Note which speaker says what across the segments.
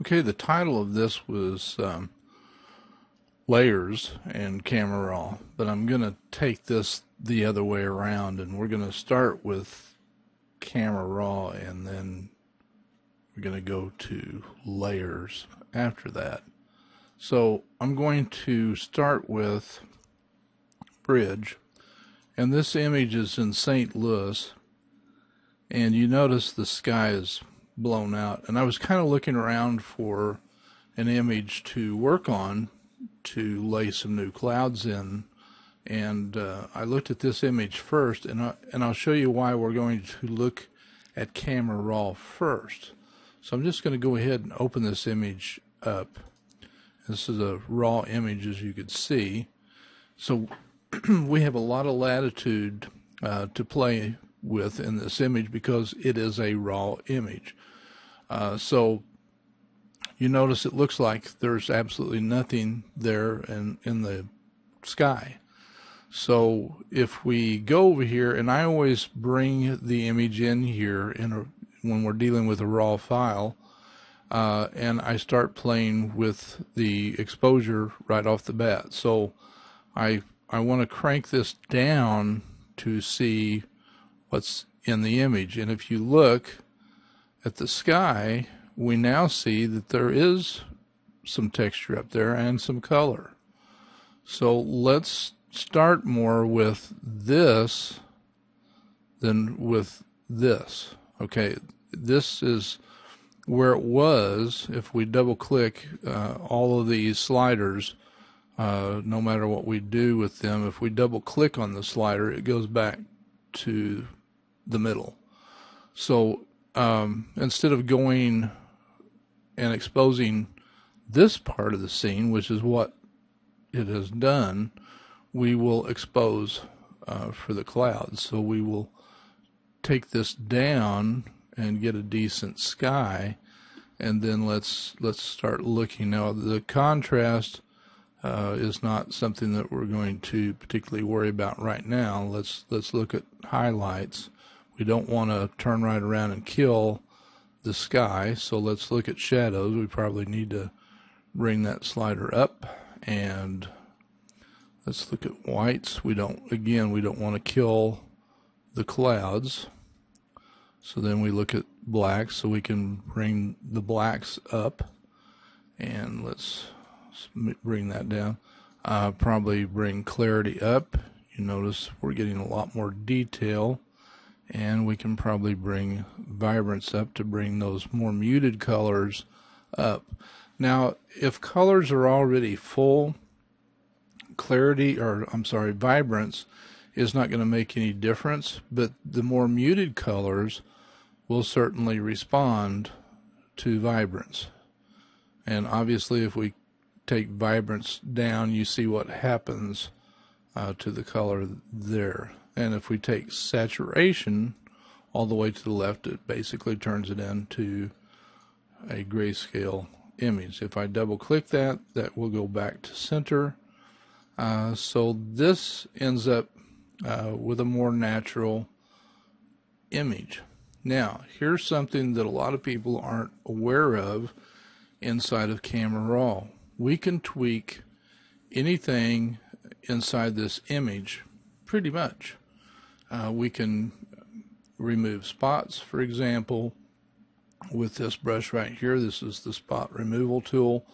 Speaker 1: Okay, the title of this was Layers and Camera Raw, but I'm going to take this the other way around, and we're going to start with Camera Raw, and then we're going to go to Layers after that. So I'm going to start with Bridge, and this image is in St. Louis, and you notice the sky is blown out, and I was kind of looking around for an image to work on to lay some new clouds in, and I looked at this image first, and I'll show you why we're going to look at Camera Raw first. So I'm just going to go ahead and open this image up. This is a raw image, as you can see. So we have a lot of latitude to play with in this image because it is a raw image. So you notice it looks like there's absolutely nothing there in the sky. So if we go over here, and I always bring the image in here when we're dealing with a raw file, and I start playing with the exposure right off the bat. So I want to crank this down to see what's in the image, and if you look at the sky, we now see that there is some texture up there and some color. So let's start more with this than with this. Okay, this is where it was. If we double click all of these sliders, no matter what we do with them, if we double click on the slider, it goes back to the middle. So instead of going and exposing this part of the scene, which is what it has done, we will expose for the clouds. So we will take this down and get a decent sky, and then let's start looking. Now the contrast is not something that we're going to particularly worry about right now. Let's look at highlights. We don't want to turn right around and kill the sky, so let's look at shadows. We probably need to bring that slider up, and let's look at whites. We don't want to kill the clouds. So then we look at blacks, so we can bring the blacks up, and let's bring that down. Probably bring clarity up. You notice we're getting a lot more detail, and we can probably bring vibrance up to bring those more muted colors up. Now, if colors are already full, vibrance is not going to make any difference, but the more muted colors will certainly respond to vibrance. And obviously, if we take vibrance down, you see what happens to the color there. And if we take saturation all the way to the left, it basically turns it into a grayscale image. If I double click that will go back to center. So this ends up with a more natural image. Now, here's something that a lot of people aren't aware of inside of Camera Raw. We can tweak anything inside this image pretty much. We can remove spots, for example, with this brush right here. This is the spot removal tool,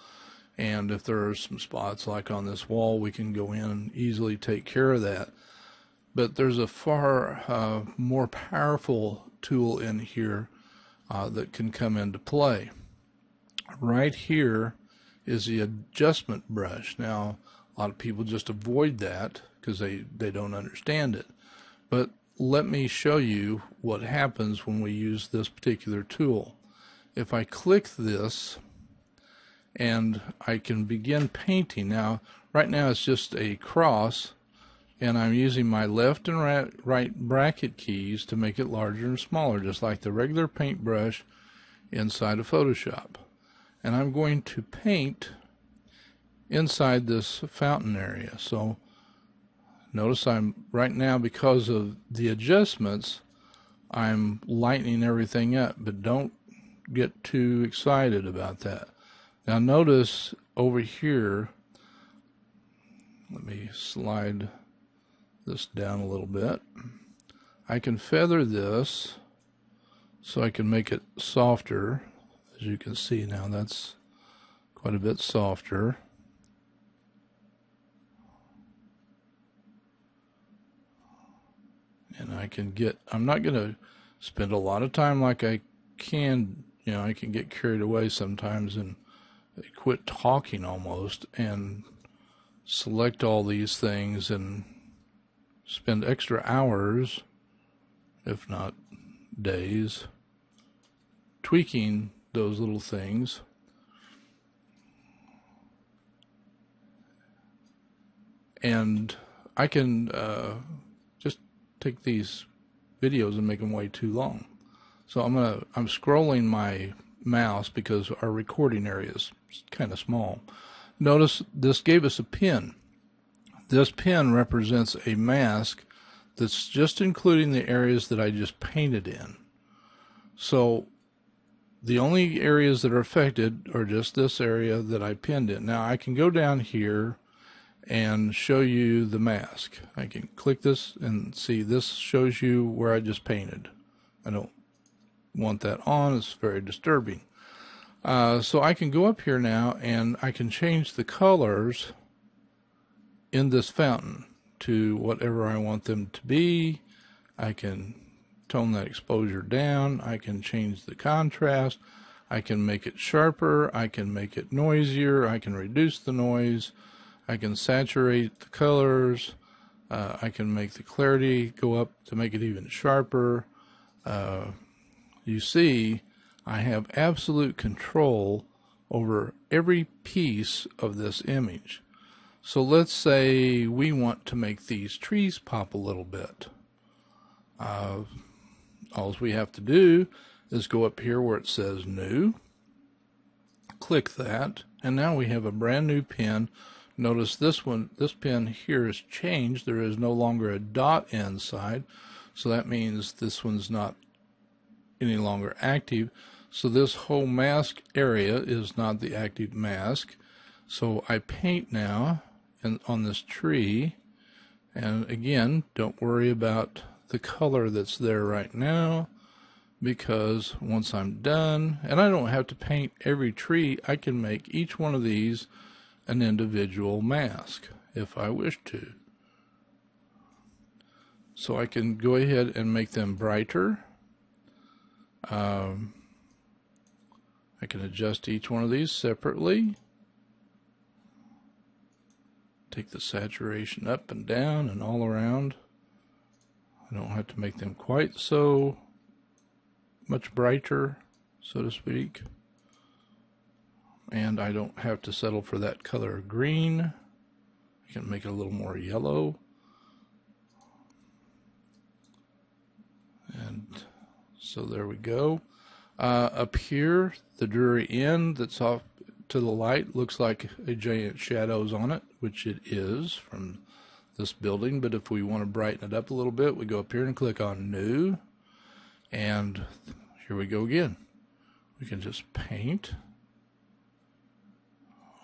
Speaker 1: and if there are some spots like on this wall, we can go in and easily take care of that. But there's a far more powerful tool in here that can come into play. Right here is the adjustment brush. Now, a lot of people just avoid that because they don't understand it. But let me show you what happens when we use this particular tool. If I click this, and I can begin painting. Now, right now it's just a cross, and I'm using my left and right bracket keys to make it larger and smaller, just like the regular paintbrush inside of Photoshop. And I'm going to paint inside this fountain area. So notice I'm right now, because of the adjustments, I'm lightening everything up, but don't get too excited about that. Now notice over here, let me slide this down a little bit. I can feather this so I can make it softer. As you can see now, that's quite a bit softer. And I can get, I'm not going to spend a lot of time like I can, you know, I can get carried away sometimes and quit talking almost and select all these things and spend extra hours, if not days, tweaking those little things. And I can just take these videos and make them way too long. So I'm scrolling my mouse because our recording area is kind of small. Notice this gave us a pin. This pin represents a mask that's just including the areas that I just painted in. So the only areas that are affected are just this area that I pinned in. Now I can go down here and show you the mask. I can click this and see this shows you where I just painted. I don't want that on, it's very disturbing. So I can go up here now and I can change the colors in this fountain to whatever I want them to be. I can tone that exposure down. I can change the contrast. I can make it sharper. I can make it noisier. I can reduce the noise. I can saturate the colors. I can make the clarity go up to make it even sharper. You see, I have absolute control over every piece of this image. So let's say we want to make these trees pop a little bit. All we have to do is go up here where it says New, click that, and now we have a brand new pin. Notice this pin here is changed. There is no longer a dot inside, so that means this one's not any longer active. So this whole mask area is not the active mask. So I paint now on this tree, and again, don't worry about the color that's there right now, because once I'm done, and I don't have to paint every tree, I can make each one of these an individual mask if I wish to. So I can go ahead and make them brighter. I can adjust each one of these separately. Take the saturation up and down and all around. I don't have to make them quite so much brighter, so to speak. And I don't have to settle for that color green. I can make it a little more yellow. And so there we go. Up here, the dreary end that's off to the light looks like a giant shadows on it, which it is from this building. But if we want to brighten it up a little bit, we go up here and click on New. And here we go again. We can just paint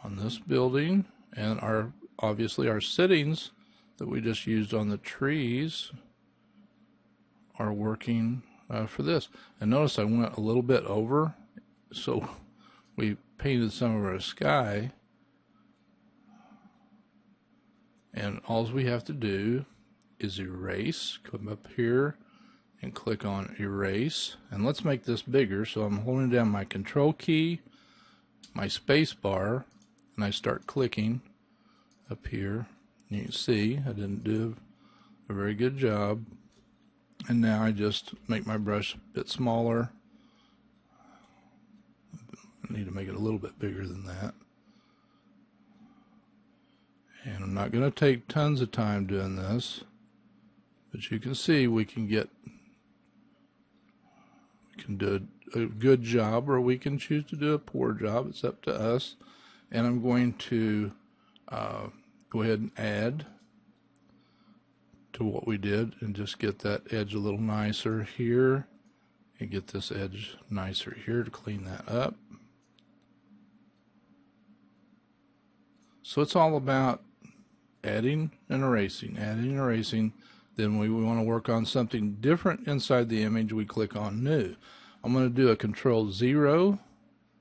Speaker 1: on this building, and obviously our settings that we just used on the trees are working for this. And notice I went a little bit over, so we painted some of our sky, and all we have to do is erase. Come up here and click on erase, and let's make this bigger. So I'm holding down my control key, my space bar, and I start clicking up here. You can see I didn't do a very good job. And now I just make my brush a bit smaller. I need to make it a little bit bigger than that. And I'm not going to take tons of time doing this, but you can see we can do a good job, or we can choose to do a poor job. It's up to us. And I'm going to go ahead and add to what we did and just get that edge a little nicer here, and get this edge nicer here to clean that up. So it's all about adding and erasing, adding and erasing. Then we want to work on something different inside the image. We click on New. I'm going to do a Control-0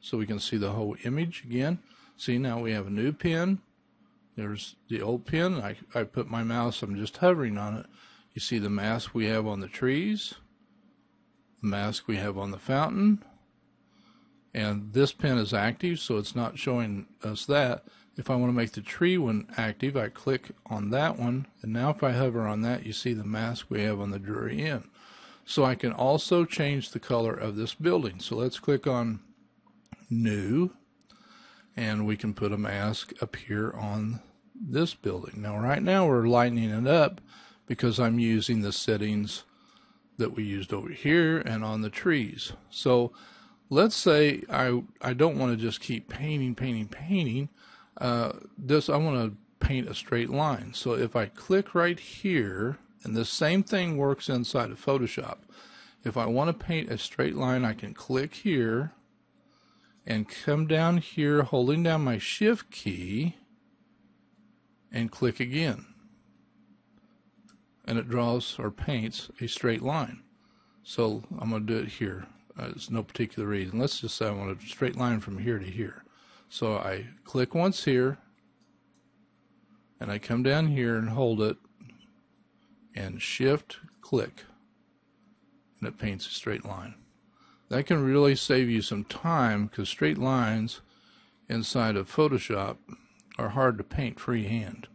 Speaker 1: so we can see the whole image again. See, now we have a new pen. There's the old pen. I put my mouse, I'm just hovering on it. You see the mask we have on the trees, the mask we have on the fountain, and this pen is active, so it's not showing us that. If I want to make the tree one active, I click on that one, and now if I hover on that, you see the mask we have on the Drury Inn. So I can also change the color of this building. So let's click on New, and we can put a mask up here on this building. Now right now we're lightening it up because I'm using the settings that we used over here and on the trees. So let's say I don't want to just keep painting. I want to paint a straight line. So if I click right here, and the same thing works inside of Photoshop. If I want to paint a straight line, I can click here and come down here holding down my Shift key and click again. And it draws or paints a straight line. So I'm going to do it here. There's no particular reason. Let's just say I want a straight line from here to here. So I click once here, and I come down here and hold it, and Shift click, and it paints a straight line. That can really save you some time because straight lines inside of Photoshop are hard to paint freehand.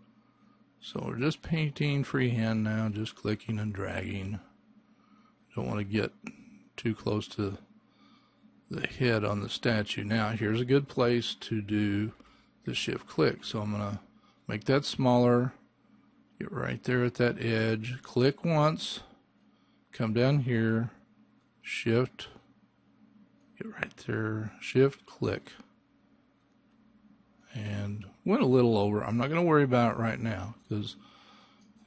Speaker 1: So we're just painting freehand now, just clicking and dragging. Don't want to get too close to the head on the statue. Now here's a good place to do the Shift click. So I'm going to make that smaller, get right there at that edge, click once, come down here, Shift, get right there, Shift click, and went a little over. I'm not going to worry about it right now because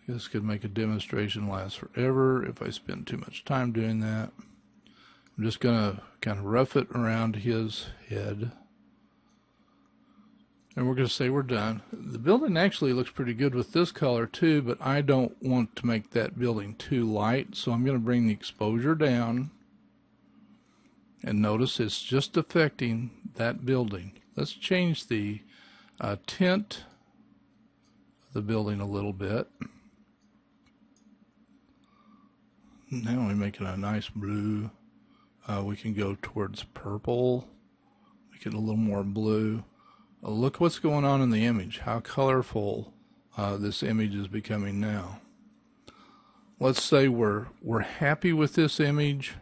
Speaker 1: this could make a demonstration last forever if I spend too much time doing that. I'm just going to kind of rough it around his head. And we're going to say we're done. The building actually looks pretty good with this color too, but I don't want to make that building too light, so I'm going to bring the exposure down. And notice it's just affecting that building. Let's change the tint of the building a little bit. Now we're making a nice blue. We can go towards purple, make it a little more blue. Look what's going on in the image, how colorful this image is becoming now. Let's say we're happy with this image.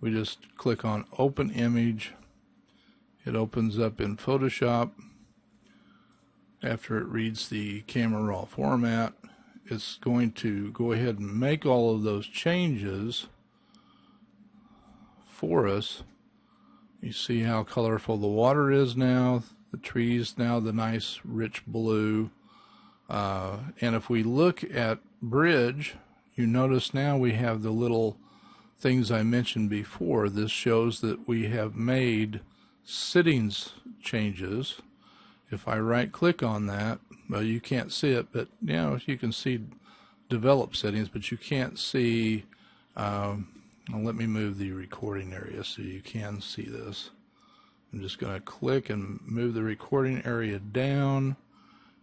Speaker 1: We just click on Open Image. It opens up in Photoshop. After it reads the camera raw format, it's going to go ahead and make all of those changes for us. You see how colorful the water is now, the trees now the nice rich blue. And if we look at bridge, you notice now we have the little things I mentioned before. This shows that we have made settings changes. If I right click on that, well, you can't see it, but you know, you can see develop settings, but you can't see let me move the recording area so you can see this. I'm just going to click and move the recording area down,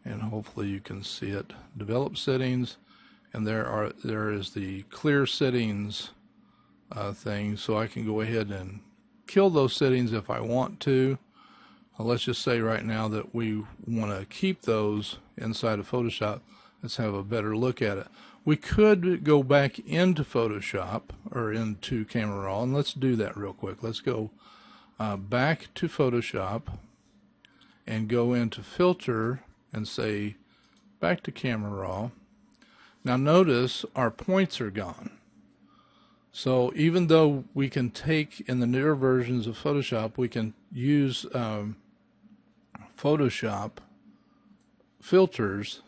Speaker 1: and hopefully you can see it. Develop settings, and there is the clear settings thing, so I can go ahead and kill those settings if I want to. Let's just say right now that we want to keep those inside of Photoshop. Let's have a better look at it. We could go back into Photoshop or into Camera Raw, and let's do that real quick. Let's go back to Photoshop and go into Filter and say back to Camera Raw. Now notice our points are gone. So even though we can take in the newer versions of Photoshop, we can use Photoshop filters.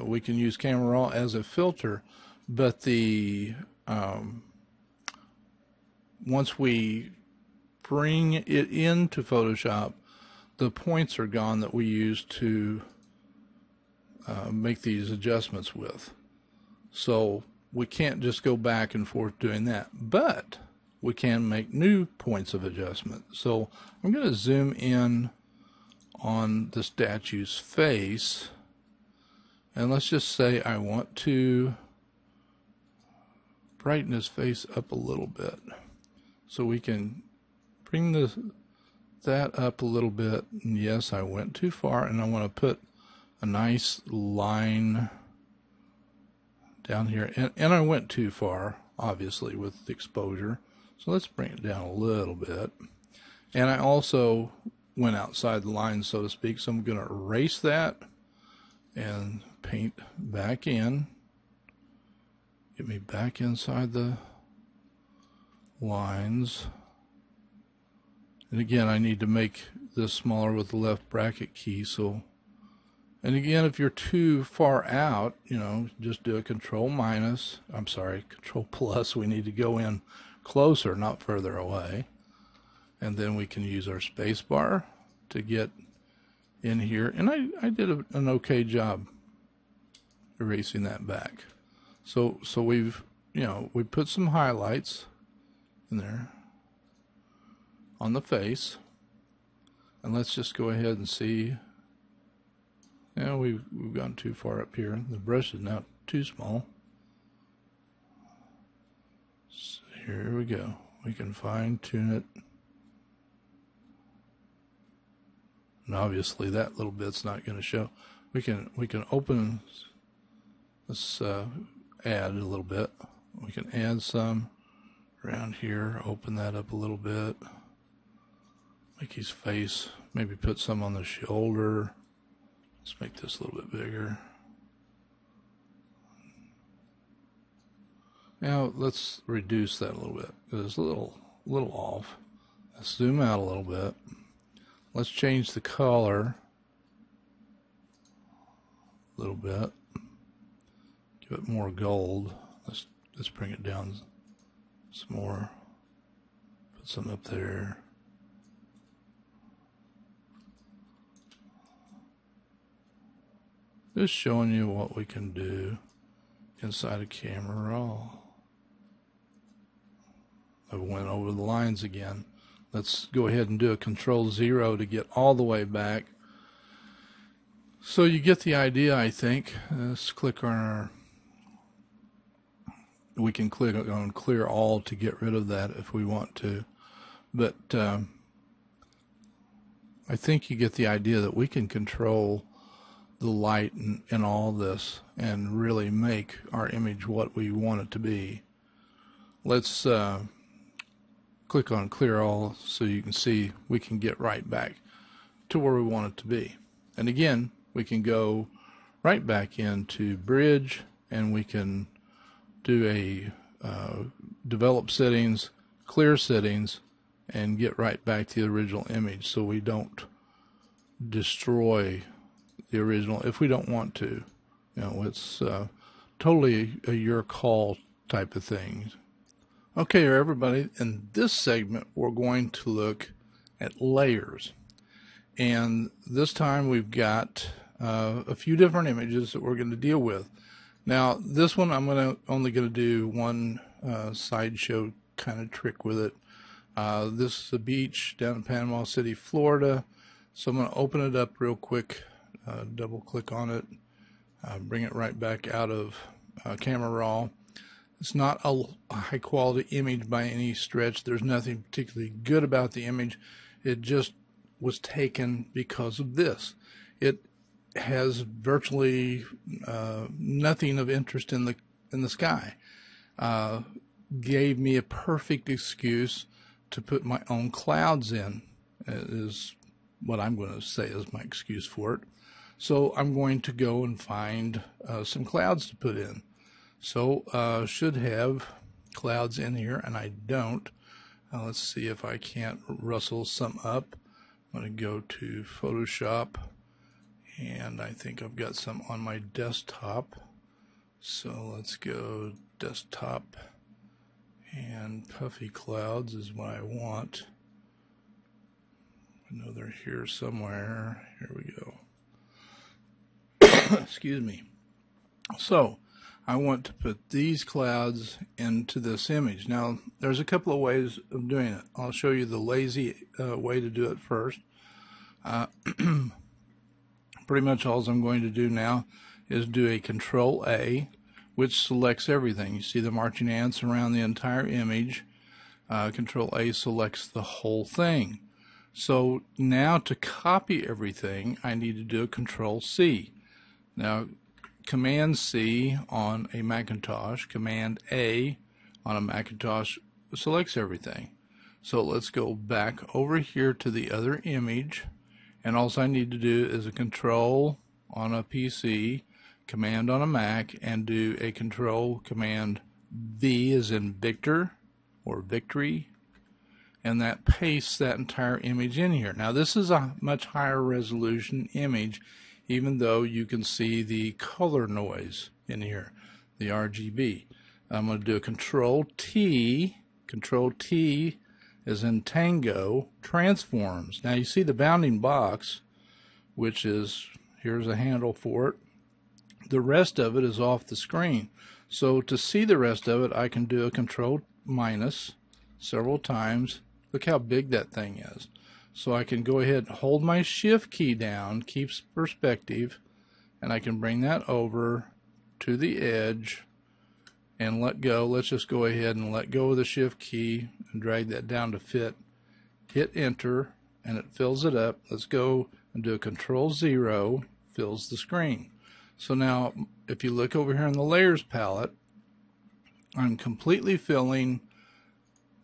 Speaker 1: We can use Camera Raw as a filter, but the once we bring it into Photoshop, the points are gone that we used to make these adjustments with. So we can't just go back and forth doing that, but we can make new points of adjustment. So I'm going to zoom in on the statue's face, and let's just say I want to brighten his face up a little bit. So we can bring that up a little bit. And yes, I went too far, and I want to put a nice line down here. And I went too far, obviously, with the exposure. So let's bring it down a little bit. And I also went outside the line, so to speak. So I'm going to erase that and paint back in. Get me back inside the lines. And again, I need to make this smaller with the left bracket key. So, and again, if you're too far out, you know, just do a control plus. We need to go in closer, not further away. And then we can use our space bar to get in here. And I did an okay job erasing that back. So we've, you know, we put some highlights in there on the face. And let's just go ahead and see. Yeah, we've gone too far up here. The brush is now too small. So here we go. We can fine tune it. And obviously that little bit's not going to show. We can open. Let's add a little bit. We can add some around here. Open that up a little bit. Make his face. Maybe put some on the shoulder. Let's make this a little bit bigger. Now let's reduce that a little bit because it's a little off. Let's zoom out a little bit. Let's change the color a little bit. Give it more gold. Let's bring it down some more. Put some up there. Just showing you what we can do inside of Camera Raw. I went over the lines again. Let's go ahead and do a Control-0 to get all the way back. So you get the idea, I think. Let's click on our... We can click on Clear All to get rid of that if we want to. But I think you get the idea that we can control the light and all this and really make our image what we want it to be. Let's click on Clear All so you can see we can get right back to where we want it to be. And again, we can go right back into Bridge and we can do a develop settings, clear settings, and get right back to the original image so we don't destroy the original if we don't want to. You know, it's totally a your call type of thing. Okay, everybody, in this segment we're going to look at layers, and this time we've got a few different images that we're going to deal with. Now this one I'm only going to do one sideshow kind of trick with it. This is a beach down in Panama City, Florida, so I'm going to open it up real quick, double click on it, bring it right back out of Camera Raw. It's not a high quality image by any stretch. There's nothing particularly good about the image. It just was taken because of this. It has virtually nothing of interest in the sky. Gave me a perfect excuse to put my own clouds in, is what I'm going to say is my excuse for it. So I'm going to go and find some clouds to put in. So should have clouds in here, and I don't. Let's see if I can't rustle some up. I'm going to go to Photoshop, and I think I've got some on my desktop. So let's go desktop, and puffy clouds is what I want. I know they're here somewhere. Here we go. Excuse me. So I want to put these clouds into this image. Now there's a couple of ways of doing it. I'll show you the lazy way to do it first. Pretty much all I'm going to do now is do a Control A, which selects everything. You see the marching ants around the entire image. Control A selects the whole thing. So now to copy everything, I need to do a Control C. Now Command C on a Macintosh, Command A on a Macintosh selects everything. So let's go back over here to the other image, and all I need to do is a Control on a PC, Command on a Mac, and do a Control Command V as in Victor or Victory, and that pastes that entire image in here. Now this is a much higher resolution image, even though you can see the color noise in here, the RGB. I'm going to do a Control T. Control T is in Tango, Transforms. Now you see the bounding box, which is, here's a handle for it. The rest of it is off the screen. So to see the rest of it, I can do a Control minus several times. Look how big that thing is. So I can go ahead and hold my Shift key down, keeps perspective, and I can bring that over to the edge and let go. Let's just go ahead and let go of the Shift key and drag that down to fit. Hit Enter and it fills it up. Let's go and do a Control 0, fills the screen. So now if you look over here in the Layers palette, I'm completely filling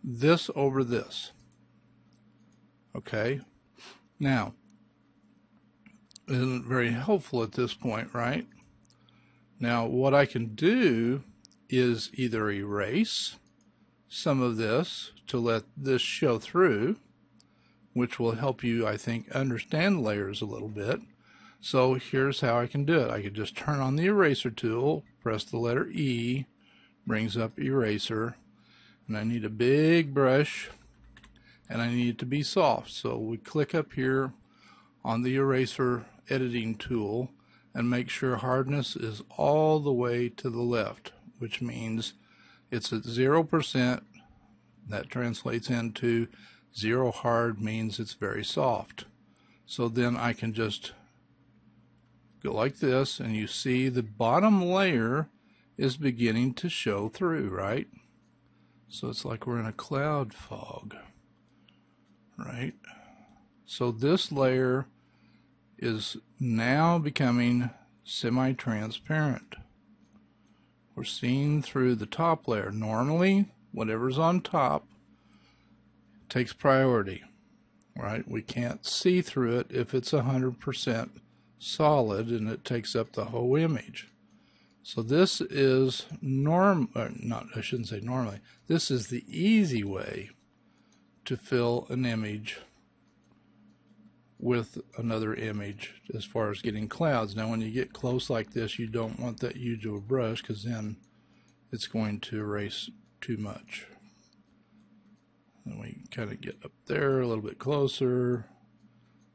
Speaker 1: this over this. Okay, now isn't very helpful at this point, right? Now what I can do is either erase some of this to let this show through, which will help you, I think, understand layers a little bit. So here's how I can do it. I could just turn on the eraser tool, press the letter E, brings up eraser, and I need a big brush, and I need it to be soft. So we click up here on the eraser editing tool and make sure hardness is all the way to the left, which means it's at 0%. That translates into 0 hard, means it's very soft. So then I can just go like this, and you see the bottom layer is beginning to show through, right? So it's like we're in a cloud fog. Right? So this layer is now becoming semi-transparent. We're seeing through the top layer. Normally, whatever's on top takes priority, right? We can't see through it if it's 100% solid and it takes up the whole image. So this is I shouldn't say normally. This is the easy way to fill an image with another image as far as getting clouds. Now when you get close like this, you don't want that huge of a brush because then it's going to erase too much. And we kind of get up there a little bit closer,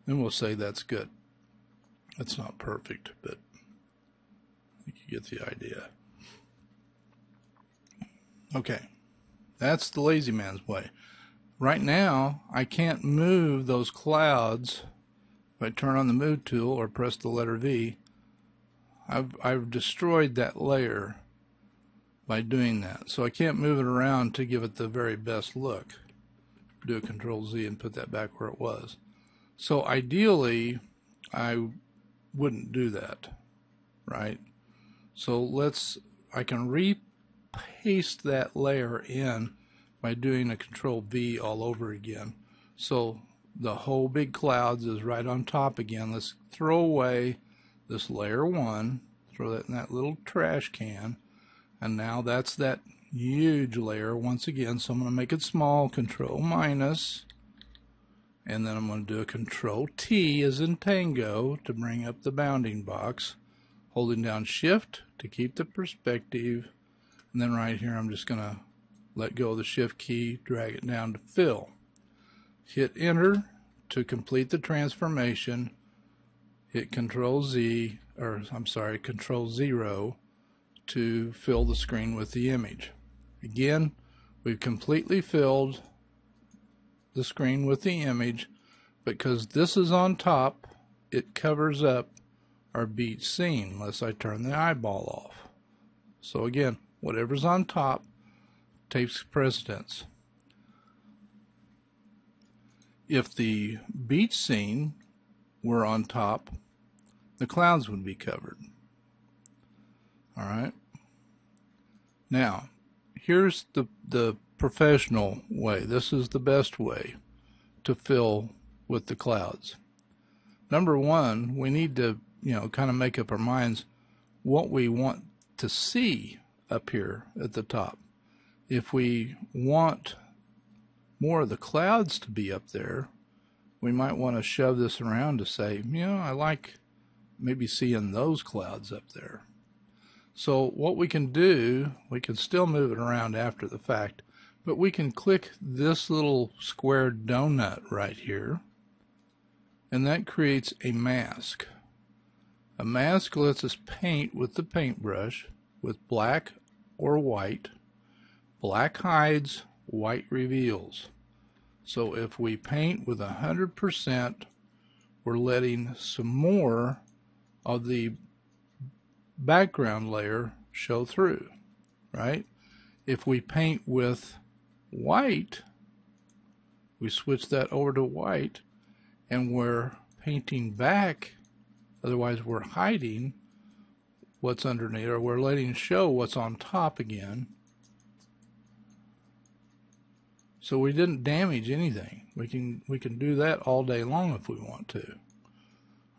Speaker 1: and we'll say that's good. It's not perfect, but you get the idea. Okay, that's the lazy man's way. Right now, I can't move those clouds. If I turn on the Move tool or press the letter V, I've destroyed that layer by doing that. So I can't move it around to give it the very best look. Do a Control Z and put that back where it was. So ideally, I wouldn't do that, right? So I can repaste that layer in by doing a Control V all over again. So the whole big clouds is right on top again. Let's throw away this layer 1, throw that in that little trash can, and now that's that huge layer once again. So I'm going to make it small, Control minus, and then I'm going to do a Control T as in Tango to bring up the bounding box, holding down Shift to keep the perspective, and then right here I'm just going to let go of the Shift key, drag it down to fill. Hit Enter to complete the transformation. Hit Control Z, or I'm sorry, Control 0 to fill the screen with the image. Again, we've completely filled the screen with the image. Because this is on top, it covers up our beach scene unless I turn the eyeball off. So again, whatever's on top takes precedence. If the beach scene were on top, the clouds would be covered. Alright. Now, here's the professional way. This is the best way to fill with the clouds. Number one, we need to, kind of make up our minds what we want to see up here at the top. If we want more of the clouds to be up there, we might want to shove this around to say, I like maybe seeing those clouds up there. So what we can do, we can still move it around after the fact, but we can click this little square donut right here, and that creates a mask. A mask lets us paint with the paintbrush with black or white. Black hides, white reveals. So if we paint with 100%, we're letting some more of the background layer show through, right? If we paint with white, we switch that over to white, and we're painting back, otherwise we're hiding what's underneath, or we're letting show what's on top again. So we didn't damage anything. We can do that all day long if we want to.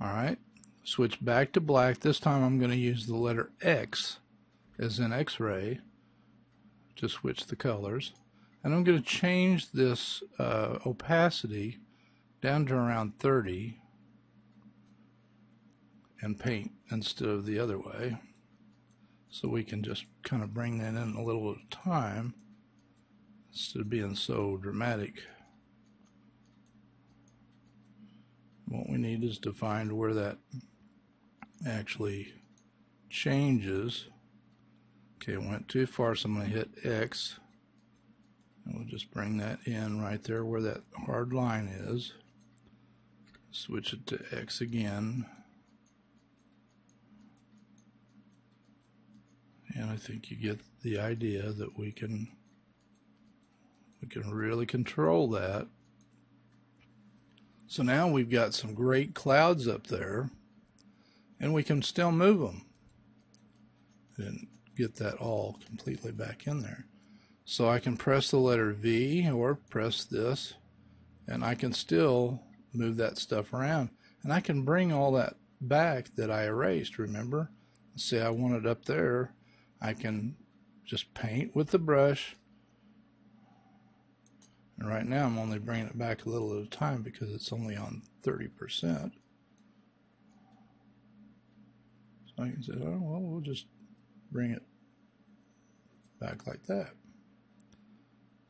Speaker 1: Alright, switch back to black. This time I'm going to use the letter X as in X-ray to switch the colors. And I'm going to change this opacity down to around 30 and paint instead of the other way. So we can just kind of bring that in a little at a time instead of being so dramatic. What we need is to find where that actually changes. Okay, it went too far, so I'm going to hit X. And we'll just bring that in right there where that hard line is. Switch it to X again. And I think you get the idea that we can really control that. So now we've got some great clouds up there, and we can still move them. And get that all completely back in there. So I can press the letter V or press this, and I can still move that stuff around. And I can bring all that back that I erased, remember? Say I want it up there. I can just paint with the brush. And right now I'm only bringing it back a little at a time because it's only on 30%. So I can say, oh, well, we'll just bring it back like that.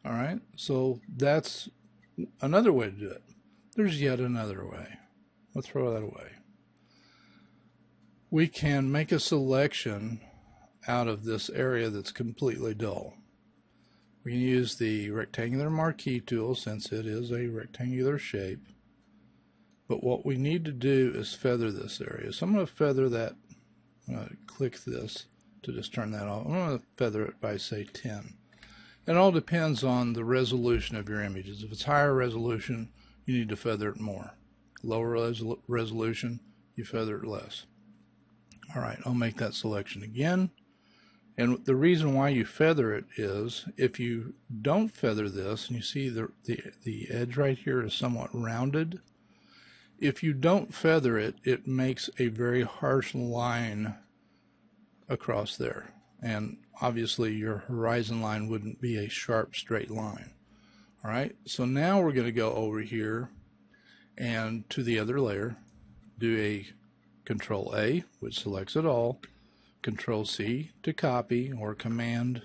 Speaker 1: All right, so that's another way to do it. There's yet another way. We'll throw that away. We can make a selection out of this area that's completely dull. We can use the rectangular marquee tool since it is a rectangular shape. But what we need to do is feather this area. So I'm going to feather that. I'm going to click this to just turn that off. I'm going to feather it by, say, 10. It all depends on the resolution of your images. If it's higher resolution, you need to feather it more. Lower resolution, you feather it less. All right, I'll make that selection again. And the reason why you feather it is if you don't feather this, and you see the edge right here is somewhat rounded. If you don't feather it, it makes a very harsh line across there. And obviously your horizon line wouldn't be a sharp straight line. All right, so now we're going to go over here and to the other layer, do a Control A, which selects it all, Control C to copy, or Command,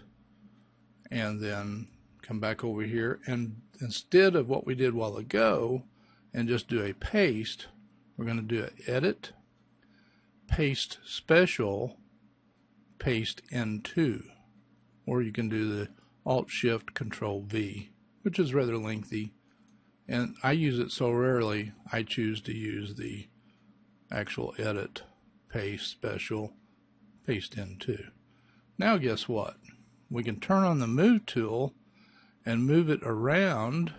Speaker 1: and then come back over here, and instead of what we did a while ago and just do a paste, we're going to do an edit, paste special, paste into, or you can do the Alt-Shift-Control-V, which is rather lengthy, and I use it so rarely I choose to use the actual edit, paste special, paste into. Now guess what? We can turn on the move tool and move it around,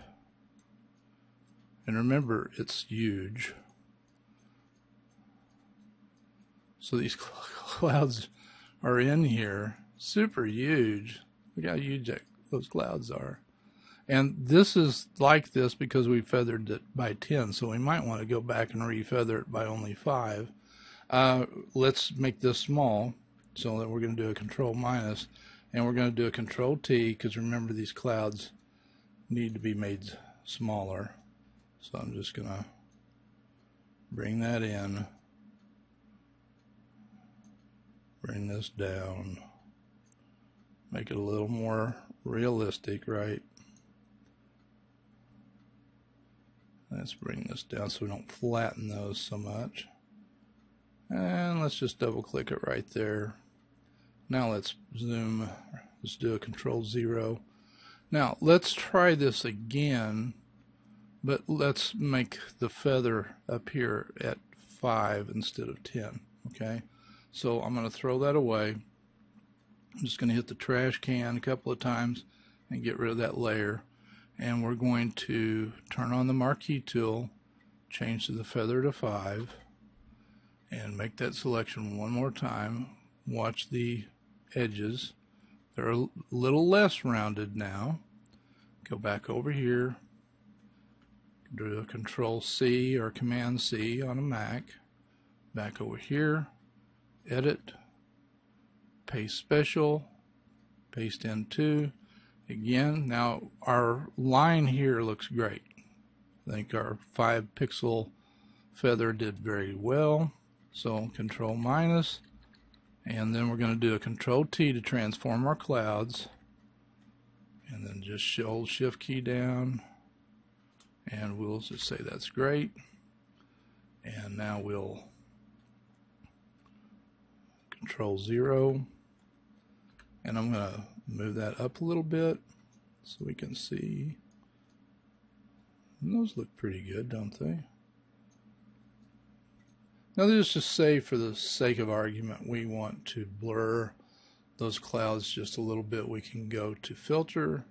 Speaker 1: and remember it's huge. So these clouds are in here, super huge. Look how huge those clouds are. And this is like this because we feathered it by 10, so we might want to go back and refeather it by only 5. Let's make this small, so that we're going to do a Control minus, and we're going to do a Control T, because remember these clouds need to be made smaller. So I'm just going to bring that in, bring this down, make it a little more realistic, right? Let's bring this down so we don't flatten those so much. And let's just double click it right there. Now let's zoom, let's do a Control 0. Now let's try this again, but let's make the feather up here at 5 instead of 10, okay? So I'm going to throw that away. I'm just going to hit the trash can a couple of times and get rid of that layer. And we're going to turn on the Marquee tool, change the feather to 5, and make that selection one more time. Watch the edges. They're a little less rounded now. Go back over here, do a Control C or Command C on a Mac. Back over here, edit, paste special, paste into. Again, now our line here looks great. I think our 5 pixel feather did very well. So Control minus, and then we're going to do a Control T to transform our clouds, and then just hold Shift key down, and we'll just say that's great. And now we'll Control 0, and I'm going to move that up a little bit so we can see. And those look pretty good, don't they? Now let's just say, for the sake of argument, we want to blur those clouds just a little bit. We can go to Filter,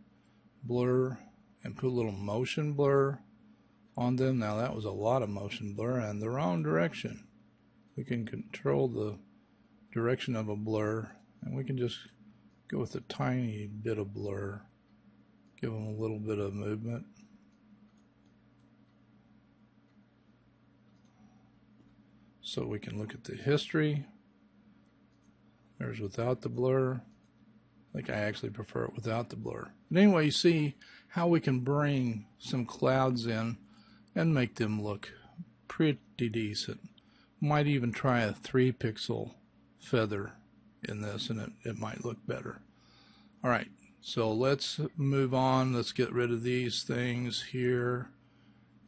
Speaker 1: Blur, and put a little motion blur on them. Now that was a lot of motion blur and the wrong direction. We can control the direction of a blur, and we can just go with a tiny bit of blur, give them a little bit of movement. So we can look at the history. There's without the blur. I think I actually prefer it without the blur. But anyway, you see how we can bring some clouds in and make them look pretty decent. Might even try a 3 pixel feather in this, and it might look better. Alright, so let's move on. Let's get rid of these things here,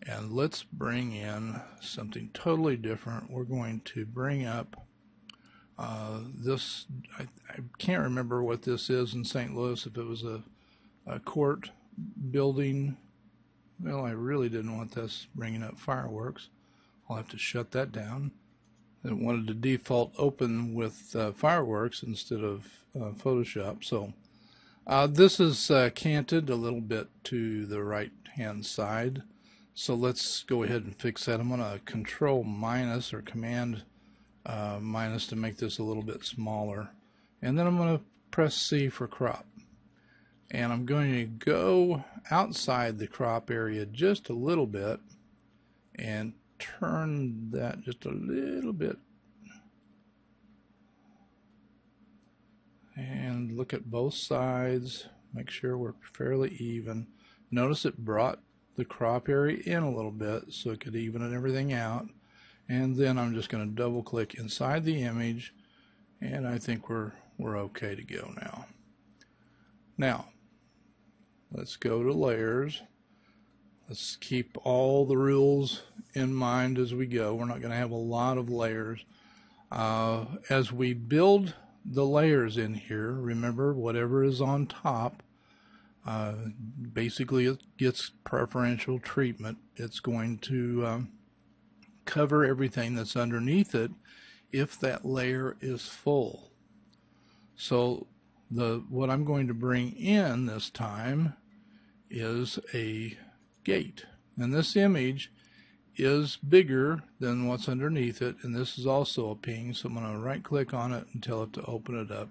Speaker 1: and let's bring in something totally different. We're going to bring up this. I can't remember what this is in St. Louis, if it was a court building. Well, I really didn't want this bringing up fireworks. I'll have to shut that down. I wanted to default open with fireworks instead of Photoshop. So this is canted a little bit to the right hand side. So let's go ahead and fix that. I'm going to Control minus or Command minus to make this a little bit smaller. And then I'm going to press C for crop. And I'm going to go outside the crop area just a little bit and turn that just a little bit, and look at both sides, make sure we're fairly even. Notice it brought the crop area in a little bit so it could even everything out. And then I'm just going to double click inside the image, and I think we're okay to go now. Now let's go to layers. Let's keep all the rules in mind as we go. We're not going to have a lot of layers. As we build the layers in here, remember whatever is on top, basically it gets preferential treatment. It's going to cover everything that's underneath it if that layer is full. So what I'm going to bring in this time is a gate, and this image is bigger than what's underneath it, and this is also a ping, so I'm going to right click on it and tell it to open it up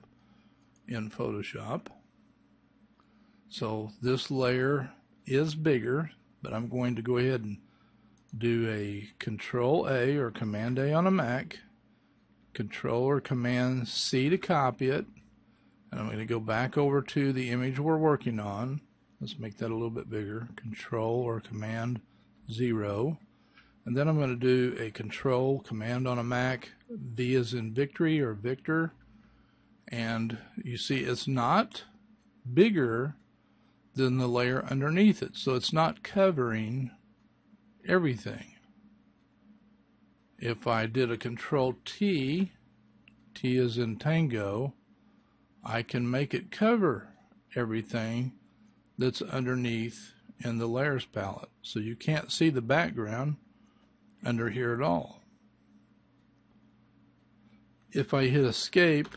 Speaker 1: in Photoshop. So this layer is bigger, but I'm going to go ahead and do a Control A or Command A on a Mac, Control or Command C to copy it, and I'm going to go back over to the image we're working on. Let's make that a little bit bigger, Control or Command 0, and then I'm going to do a Control Command on a Mac, V as in victory or Victor, and you see it's not bigger than the layer underneath it, so it's not covering everything. If I did a Control T, T as in Tango, I can make it cover everything that's underneath in the layers palette, so you can't see the background under here at all. If I hit escape,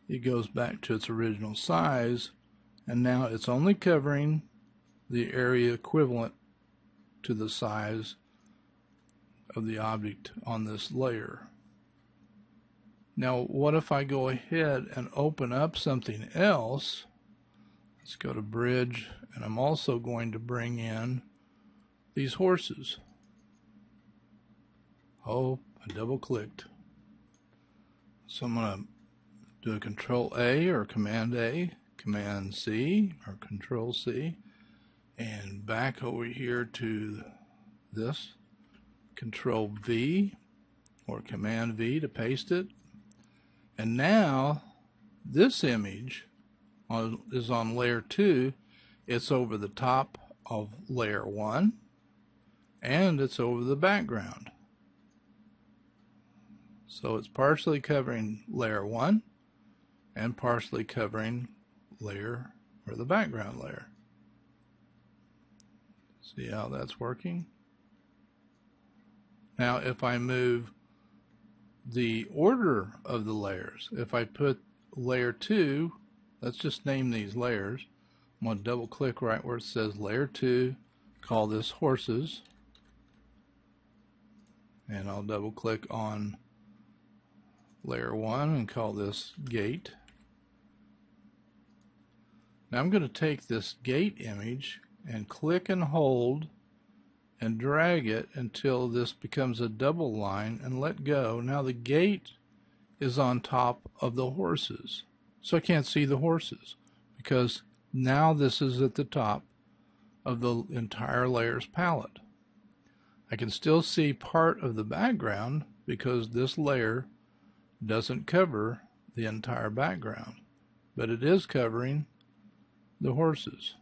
Speaker 1: it goes back to its original size, and now it's only covering the area equivalent to the size of the object on this layer. Now what if I go ahead and open up something else? Let's go to Bridge, and I'm also going to bring in these horses. Oh, I double clicked. So I'm going to do a Control A or Command A, Command C or Control C, and back over here to this, Control V or Command V to paste it. And now this image is on layer 2. It's over the top of layer 1, and it's over the background. So it's partially covering layer 1 and partially covering layer or the background layer. See how that's working? Now if I move the order of the layers, if I put layer 2, let's just name these layers. I'm going to double click right where it says layer 2, call this horses, and I'll double click on layer 1 and call this gate. Now I'm going to take this gate image and click and hold and drag it until this becomes a double line and let go. Now the gate is on top of the horses, so I can't see the horses because now this is at the top of the entire layers palette. I can still see part of the background because this layer doesn't cover the entire background, but it is covering the horses.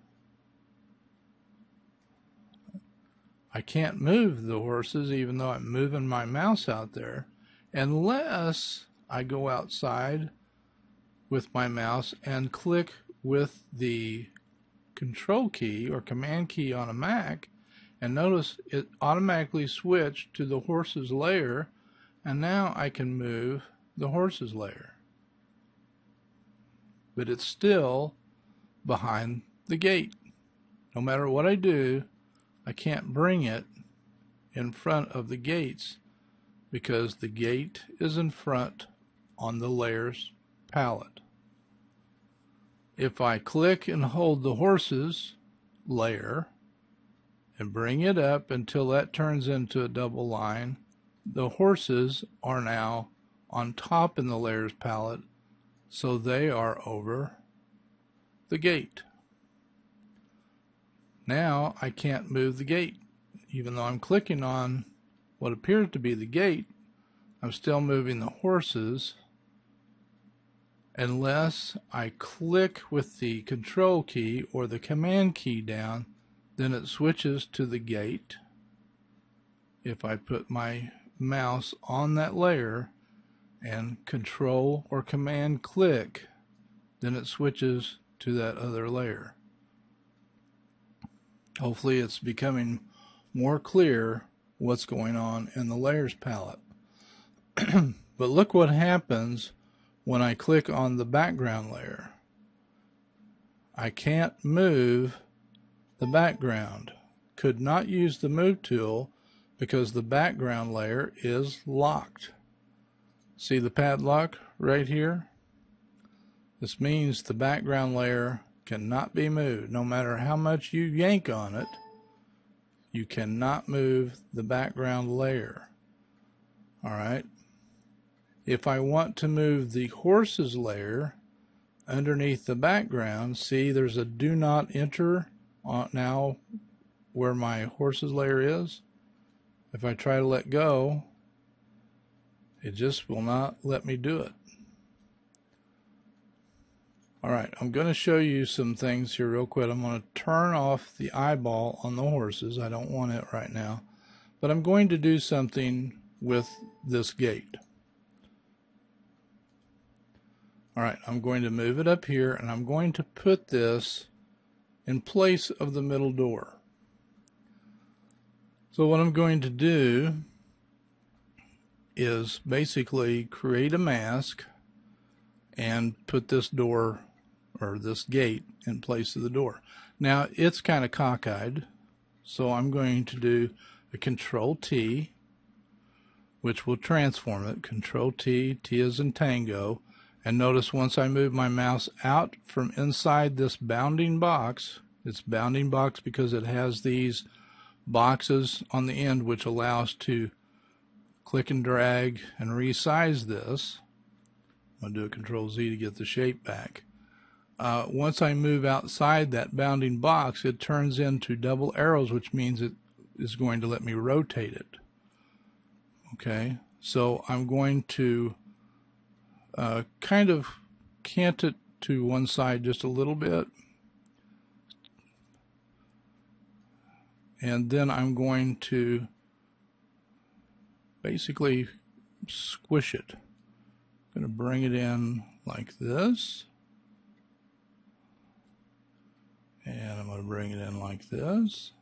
Speaker 1: I can't move the horses even though I'm moving my mouse out there unless I go outside with my mouse and click with the Control key or Command key on a Mac, and notice it automatically switched to the horses layer, and now I can move the horses layer, but it's still behind the gate. No matter what I do, I can't bring it in front of the gates because the gate is in front on the layers palette. If I click and hold the horses layer and bring it up until that turns into a double line, the horses are now on top in the layers palette, so they are over the gate. Now I can't move the gate. Even though I'm clicking on what appears to be the gate, I'm still moving the horses unless I click with the Control key or the Command key down, then it switches to the gate. If I put my mouse on that layer and Control or Command click, then it switches to that other layer. Hopefully it's becoming more clear what's going on in the layers palette. But look what happens when I click on the background layer. I can't move the background. Could not use the move tool because the background layer is locked. See the padlock right here? This means the background layer cannot be moved. No matter how much you yank on it, you cannot move the background layer. Alright. If I want to move the horses layer underneath the background, see there's a do not enter now where my horses layer is. If I try to let go, it just will not let me do it. Alright, I'm going to show you some things here real quick. I'm going to turn off the eyeball on the horses. I don't want it right now. But I'm going to do something with this gate. Alright, I'm going to move it up here and I'm going to put this in place of the middle door. So what I'm going to do is basically create a mask and put this door or this gate in place of the door. Now it's kind of cockeyed, so I'm going to do a Control T, which will transform it. Control T, T as in Tango, and notice once I move my mouse out from inside this bounding box, it's bounding box because it has these boxes on the end which allow us to click and drag and resize this. I'll do a Control Z to get the shape back. Once I move outside that bounding box, it turns into double arrows, which means it is going to let me rotate it. Okay, so I'm going to kind of cant it to one side just a little bit. And then I'm going to basically squish it. I'm going to bring it in like this. And I'm going to bring it in like this.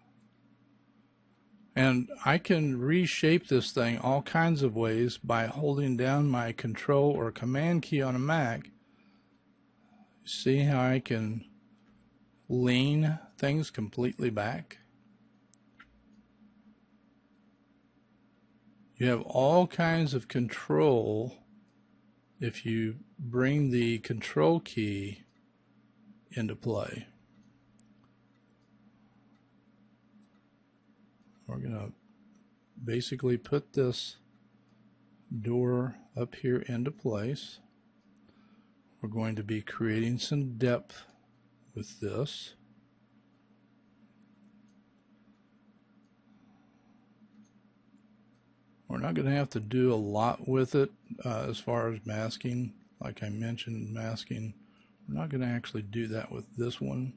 Speaker 1: And I can reshape this thing all kinds of ways by holding down my Control or Command key on a Mac. See how I can lean things completely back? You have all kinds of control if you bring the Control key into play. We're going to basically put this door up here into place. We're going to be creating some depth with this. We're not going to have to do a lot with it as far as masking. Like I mentioned, masking. We're not going to actually do that with this one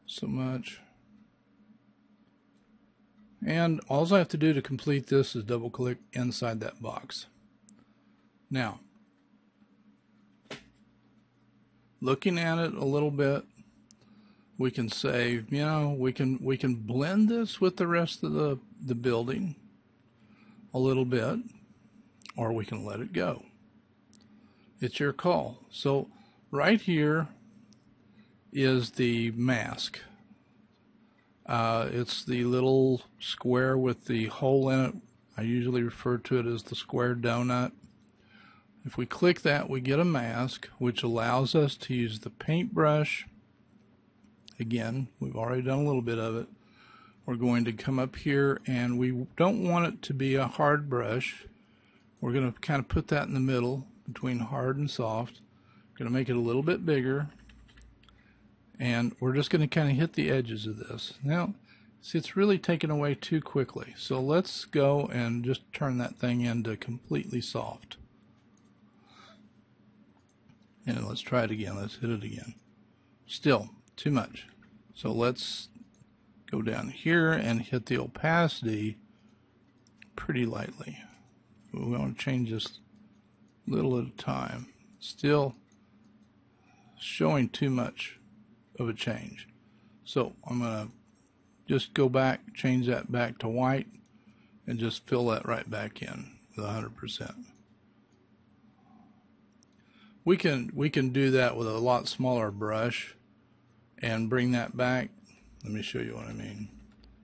Speaker 1: so much. And all I have to do to complete this is double click inside that box. Now, looking at it a little bit, we can say, you know, we can blend this with the rest of the building a little bit, or we can let it go. It's your call. So right here is the mask. It's the little square with the hole in it. I usually refer to it as the square donut. If we click that, we get a mask, which allows us to use the paintbrush. Again, we've already done a little bit of it. We're going to come up here, and we don't want it to be a hard brush. We're going to kind of put that in the middle between hard and soft. We're going to make it a little bit bigger. And we're just going to kind of hit the edges of this. Now, see, it's really taken away too quickly. So let's go and just turn that thing into completely soft. And let's try it again. Let's hit it again. Still, too much. So let's go down here and hit the opacity pretty lightly. We want to change this little at a time. Still showing too much of a change. So I'm going to just go back, change that back to white, and just fill that right back in with 100%. We can do that with a lot smaller brush and bring that back. Let me show you what I mean.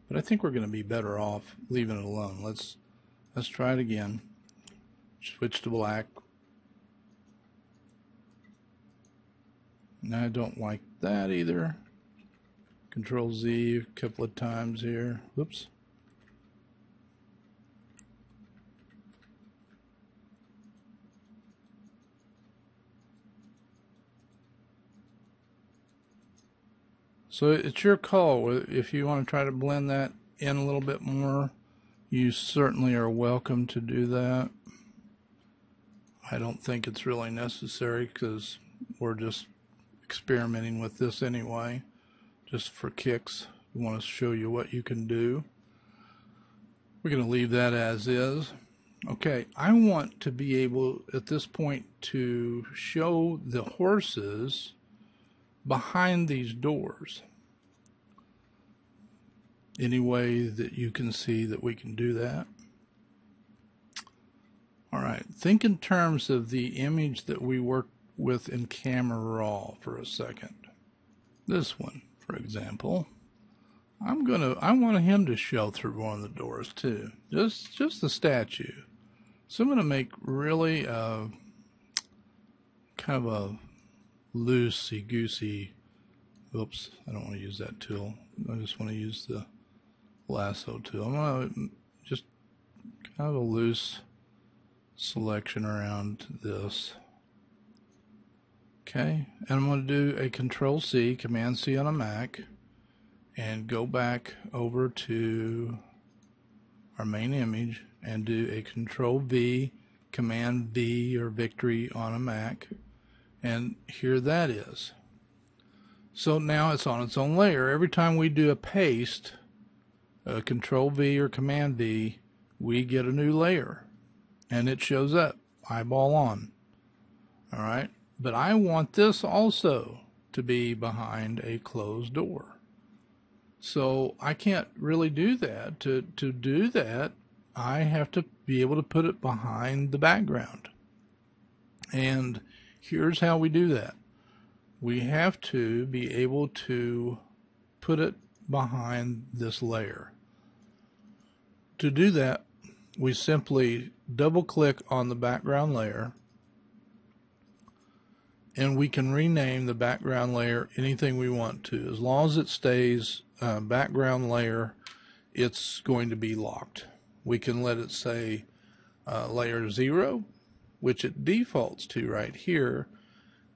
Speaker 1: But I think we're going to be better off leaving it alone. Let's try it again. Switch to black. Now I don't like that either. Control Z a couple of times here. Whoops. So it's your call. If you want to try to blend that in a little bit more, you certainly are welcome to do that. I don't think it's really necessary because we're just experimenting with this anyway, just for kicks. We want to show you what you can do. We're going to leave that as is. Okay, I want to be able at this point to show the horses behind these doors. Any way that you can see that we can do that? All right, think in terms of the image that we worked with in Camera Raw for a second. This one, for example, I want him to show through one of the doors too, just the statue. So I'm going to make really kind of a loosey-goosey, oops, I don't want to use that tool. I just want to use the lasso tool. I'm going to just kind of a loose selection around this. Okay, and I'm going to do a Control C, Command C on a Mac, and go back over to our main image and do a Control V, Command V or Victory on a Mac, and here that is. So now it's on its own layer. Every time we do a paste, Control V or Command V, we get a new layer, and it shows up, eyeball on. All right. But I want this also to be behind a closed door. So I can't really do that. To do that, I have to be able to put it behind the background. And here's how we do that. We have to be able to put it behind this layer. To do that, we simply double-click on the background layer, and we can rename the background layer anything we want to. As long as it stays background layer, it's going to be locked. We can let it say layer 0, which it defaults to right here,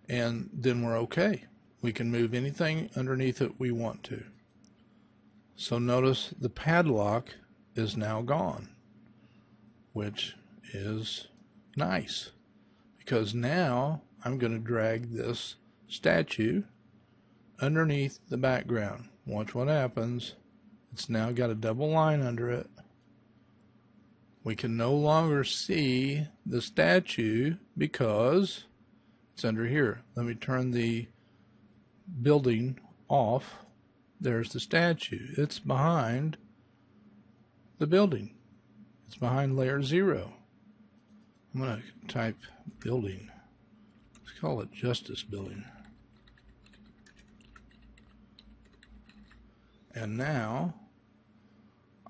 Speaker 1: and then we're okay. We can move anything underneath it we want to. So notice the padlock is now gone, which is nice, because now I'm going to drag this statue underneath the background. Watch what happens. It's now got a double line under it. We can no longer see the statue because it's under here. Let me turn the building off. There's the statue. It's behind the building. It's behind layer 0. I'm going to type building. Let's call it Justice Building. And now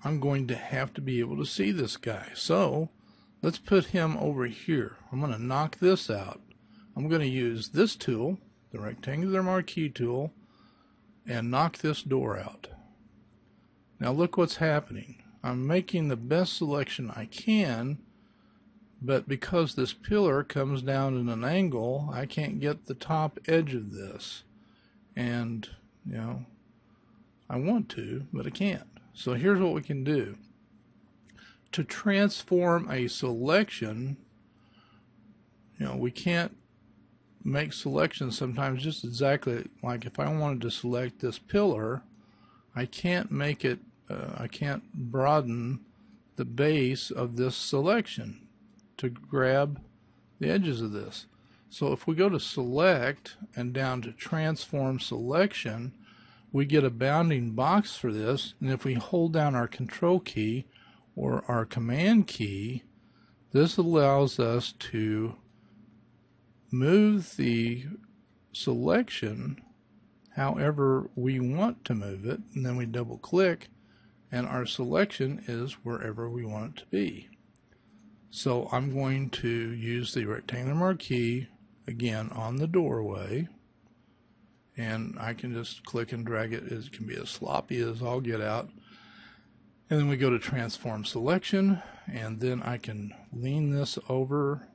Speaker 1: I'm going to have to be able to see this guy. So let's put him over here. I'm going to knock this out. I'm going to use this tool, the rectangular marquee tool, and knock this door out. Now look what's happening. I'm making the best selection I can, but because this pillar comes down at an angle, I can't get the top edge of this. And, you know, I want to, but I can't. So here's what we can do. To transform a selection, you know, we can't make selections sometimes just exactly like if I wanted to select this pillar, I can't make it, I can't broaden the base of this selection to grab the edges of this. So if we go to select and down to transform selection, we get a bounding box for this, and if we hold down our control key or our command key, this allows us to move the selection however we want to move it, and then we double click and our selection is wherever we want it to be. So I'm going to use the rectangular marquee again on the doorway, and I can just click and drag it. It can be as sloppy as I'll get out. And then we go to transform selection, and then I can lean this over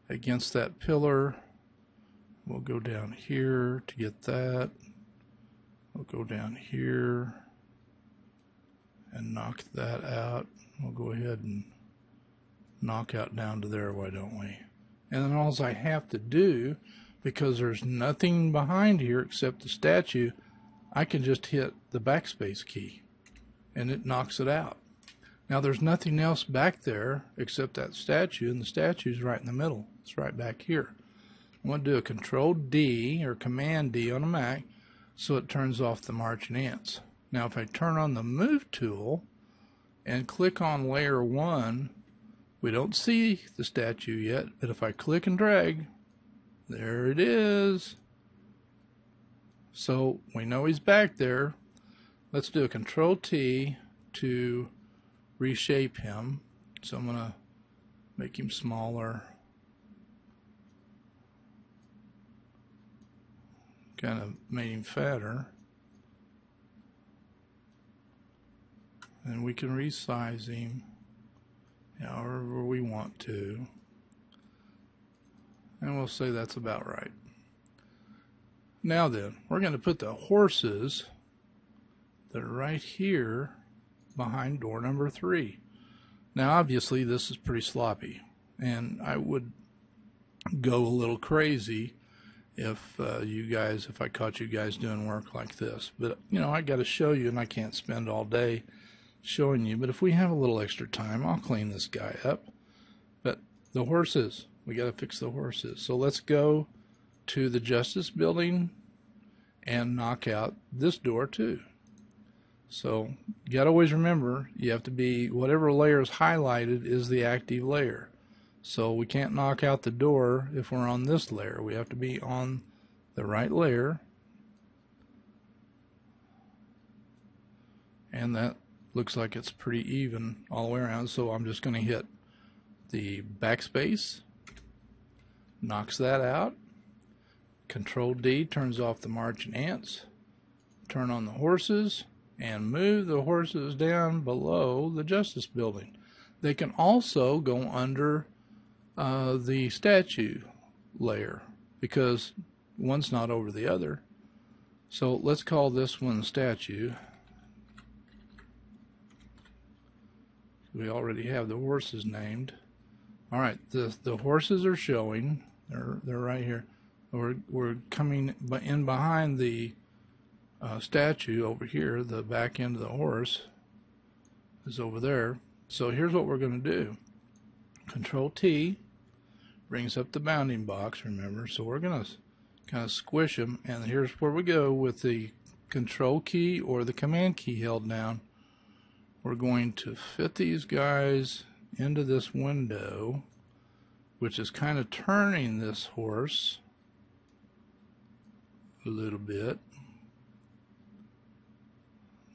Speaker 1: against that pillar. We'll go down here to get that. We'll go down here and knock that out. We'll go ahead and knock out down to there, why don't we? And then all I have to do, because there's nothing behind here except the statue, I can just hit the backspace key and it knocks it out. Now there's nothing else back there except that statue, and the statue's right in the middle. It's right back here. I'm going to do a Control D or Command D on a Mac so it turns off the marching ants. Now if I turn on the Move tool and click on Layer 1, we don't see the statue yet, but if I click and drag, there it is. So we know he's back there. Let's do a Control T to reshape him. So I'm going to make him smaller. Kind of made him fatter. And we can resize him however we want to. And we'll say that's about right. Now then, we're going to put the horses that are right here behind door number 3. Now obviously this is pretty sloppy, and I would go a little crazy if I caught you guys doing work like this. But you know, I got to show you, and I can't spend all day showing you. But if we have a little extra time, I'll clean this guy up. But the horses, we got to fix the horses. So let's go to the Justice Building and knock out this door too. So you got to always remember, you have to be, whatever layer is highlighted is the active layer. So we can't knock out the door if we're on this layer. We have to be on the right layer. And that looks like it's pretty even all the way around. So I'm just going to hit the backspace, knocks that out. Control D turns off the marching ants. Turn on the horses and move the horses down below the Justice Building. They can also go under the statue layer because one's not over the other. So let's call this one statue. We already have the horses named. All right, the horses are showing. They're right here. We're coming in behind the statue over here. The back end of the horse is over there. So here's what we're going to do. Control T brings up the bounding box, remember. So we're going to kind of squish them, and here's where we go with the Control key or the Command key held down. We're going to fit these guys into this window, which is kind of turning this horse a little bit,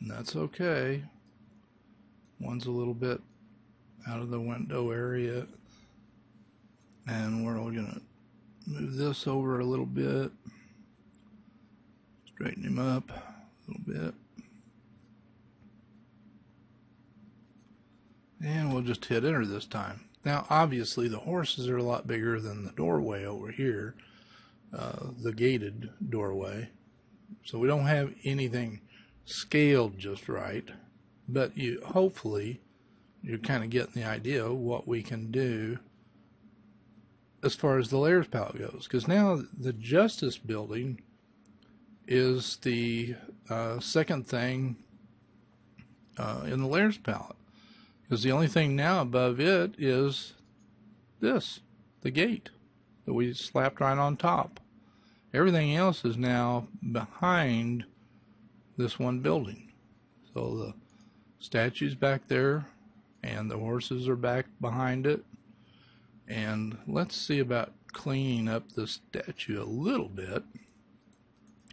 Speaker 1: and that's okay. One's a little bit out of the window area, and we're all gonna move this over a little bit, straighten him up a little bit, and we'll just hit enter this time. Now obviously the horses are a lot bigger than the doorway over here, the gated doorway, so we don't have anything scaled just right, but hopefully you're kind of getting the idea of what we can do as far as the layers palette goes, because now the Justice Building is the second thing in the layers palette, because the only thing now above it is this. the gate that we slapped right on top. Everything else is now behind this one building. So the statue's back there, and the horses are back behind it. And let's see about cleaning up the statue a little bit.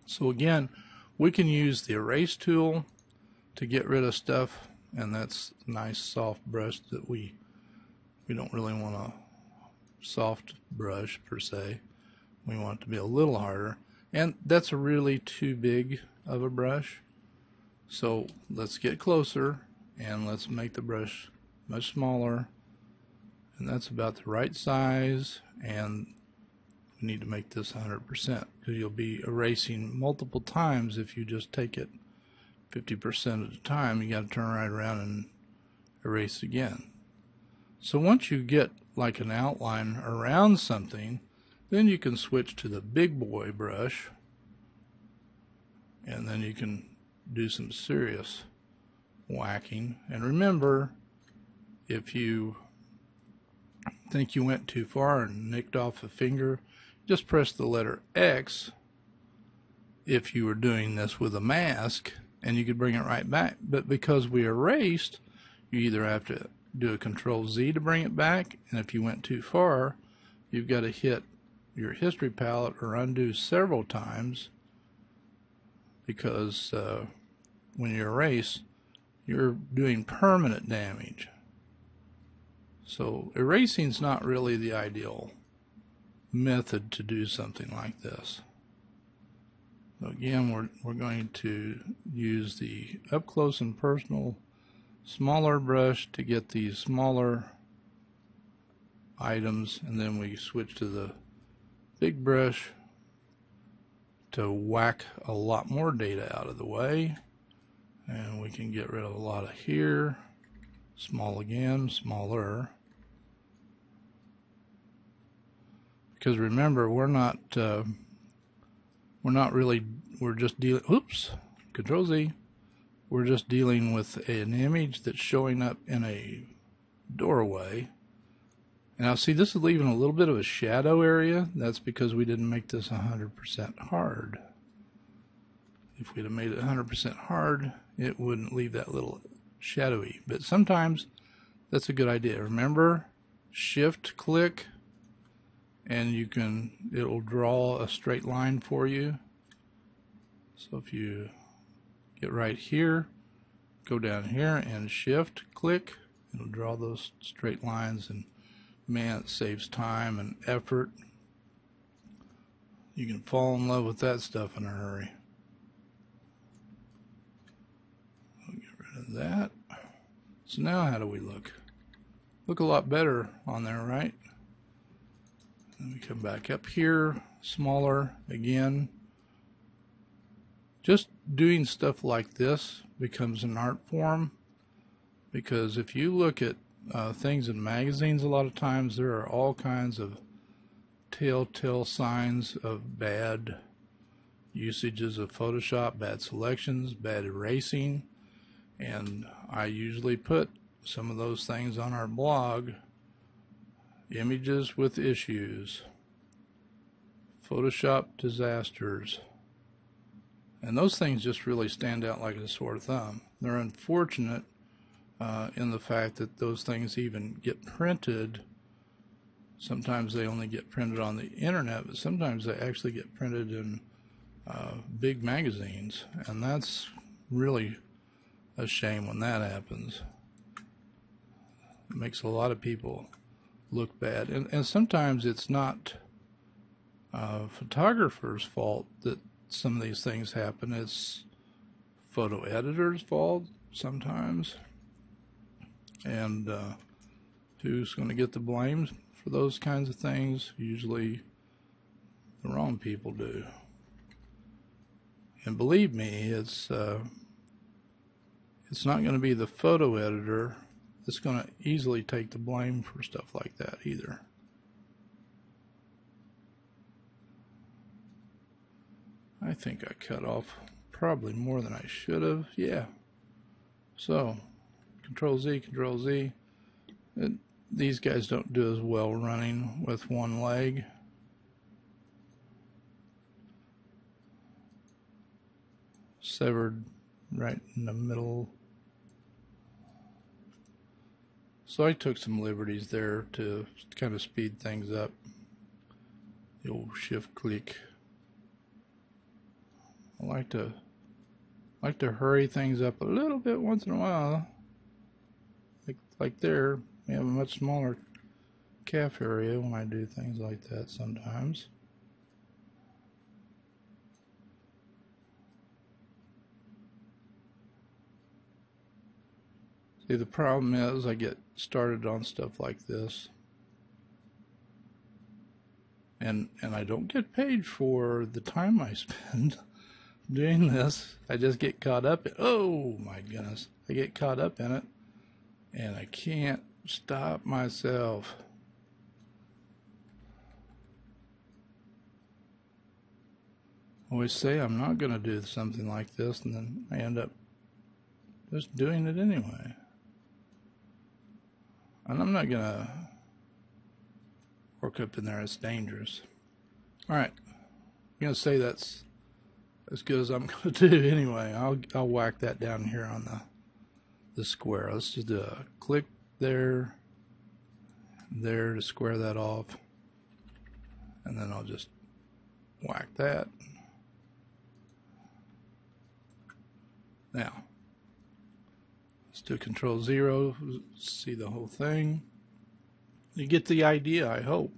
Speaker 1: So again, we can use the erase tool to get rid of stuff, and that's a nice soft brush that we don't really want a soft brush per se. We want it to be a little harder, and that's really too big of a brush. So let's get closer and let's make the brush much smaller, and that's about the right size. And we need to make this 100% because you'll be erasing multiple times. If you just take it 50% at a time, you got to turn right around and erase again. So once you get like an outline around something, then you can switch to the big boy brush, and then you can do some serious whacking. And remember, if you think you went too far and nicked off a finger, just press the letter X if you were doing this with a mask, and you could bring it right back. But because we erased, you either have to do a Control Z to bring it back, and if you went too far, you've got to hit your history palette or undo several times, because when you erase, you're doing permanent damage. So erasing's not really the ideal method to do something like this. So again, we're going to use the up close and personal smaller brush to get these smaller items, and then we switch to the big brush to whack a lot more data out of the way, and we can get rid of a lot of here. Small again, smaller, because remember, we're just dealing, oops, Control Z, we're just dealing with an image that's showing up in a doorway. And now see, this is leaving a little bit of a shadow area. That's because we didn't make this 100% hard. If we'd have made it 100% hard, it wouldn't leave that little shadowy. But sometimes that's a good idea. Remember, shift click, and it'll draw a straight line for you. So if you get right here, go down here and shift click, it'll draw those straight lines, and man, it saves time and effort. You can fall in love with that stuff in a hurry. I'll get rid of that. So now how do we look? Look a lot better on there, right? Then we come back up here, smaller again. Just doing stuff like this becomes an art form, because if you look at things in magazines, a lot of times there are all kinds of telltale signs of bad usages of Photoshop, bad selections, bad erasing, and I usually put some of those things on our blog. Images with issues, Photoshop disasters, and those things just really stand out like a sore thumb. They're unfortunate in the fact that those things even get printed. Sometimes they only get printed on the internet, but sometimes they actually get printed in big magazines, and that's really a shame when that happens. It makes a lot of people look bad, and sometimes it's not photographers' fault that some of these things happen. It's photo editors' fault sometimes. And who's going to get the blame for those kinds of things? Usually the wrong people do. And believe me, it's not going to be the photo editor that's going to easily take the blame for stuff like that either. I think I cut off probably more than I should have. Yeah. So Control Z, Control Z. these guys don't do as well running with one leg. Severed right in the middle. So I took some liberties there to kind of speed things up. The old shift click. I like to hurry things up a little bit once in a while. Like there, we have a much smaller calf area when I do things like that sometimes. See, the problem is I get started on stuff like this, and I don't get paid for the time I spend doing this. I just get caught up in, oh my goodness, I get caught up in it, and I can't stop myself. I always say I'm not going to do something like this, and then I end up just doing it anyway. And I'm not going to work up in there. It's dangerous. All right. I'm going to say that's as good as I'm going to do anyway. I'll whack that down here on the square. Let's just do a click there to square that off. And then I'll just whack that. Now, let's do Control-0, see the whole thing. You get the idea, I hope,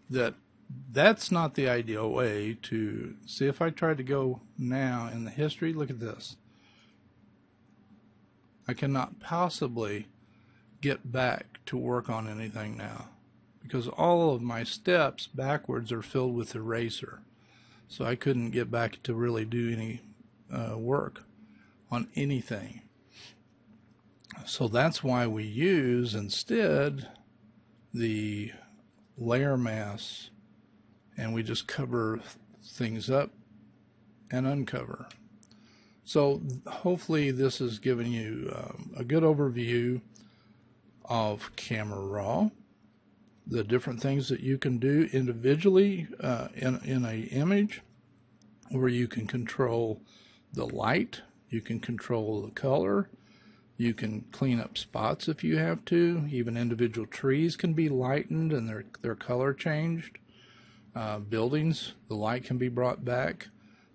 Speaker 1: that that's not the ideal way to see. If I try to go now in the history, look at this. I cannot possibly get back to work on anything now because all of my steps backwards are filled with eraser. So I couldn't get back to really do any work on anything. So that's why we use instead the layer mask, and we just cover things up and uncover. So hopefully this has given you a good overview of Camera Raw, the different things that you can do individually in an image, where you can control the light, you can control the color, you can clean up spots if you have to. Even individual trees can be lightened and their color changed. Buildings, the light can be brought back.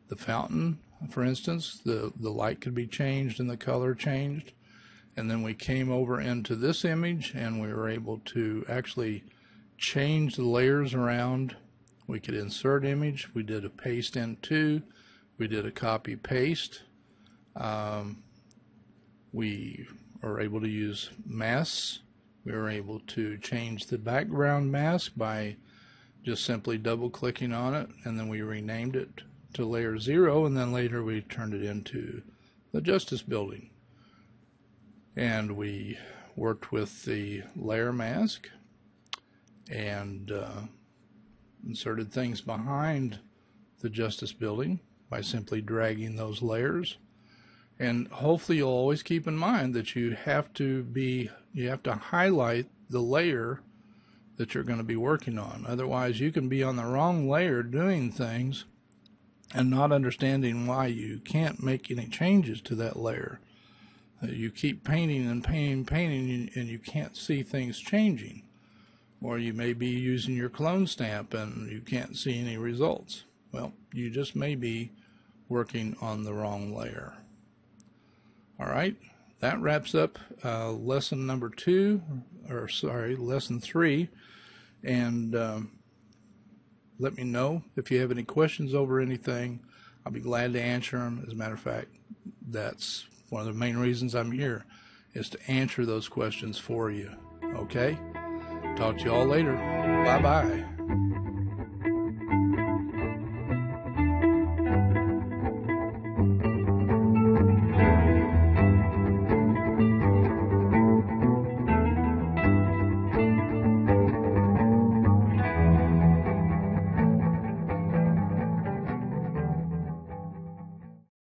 Speaker 1: The fountain, for instance, the light could be changed and the color changed. And then we came over into this image and we were able to actually change the layers around. We could insert image. We did a paste into. We did a copy paste. We are able to use masks. We were able to change the background mask by just simply double clicking on it, and then we renamed it to layer 0, and then later we turned it into the Justice Building. And we worked with the layer mask and inserted things behind the Justice Building by simply dragging those layers. And hopefully you'll always keep in mind that you have to highlight the layer that you're going to be working on. Otherwise you can be on the wrong layer doing things and not understanding why you can't make any changes to that layer. You keep painting and painting and you can't see things changing. Or you may be using your clone stamp and you can't see any results. Well, you just may be working on the wrong layer. All right, that wraps up lesson 3. And let me know if you have any questions over anything. I'll be glad to answer them. As a matter of fact, that's one of the main reasons I'm here, is to answer those questions for you. Okay? Talk to you all later. Bye-bye.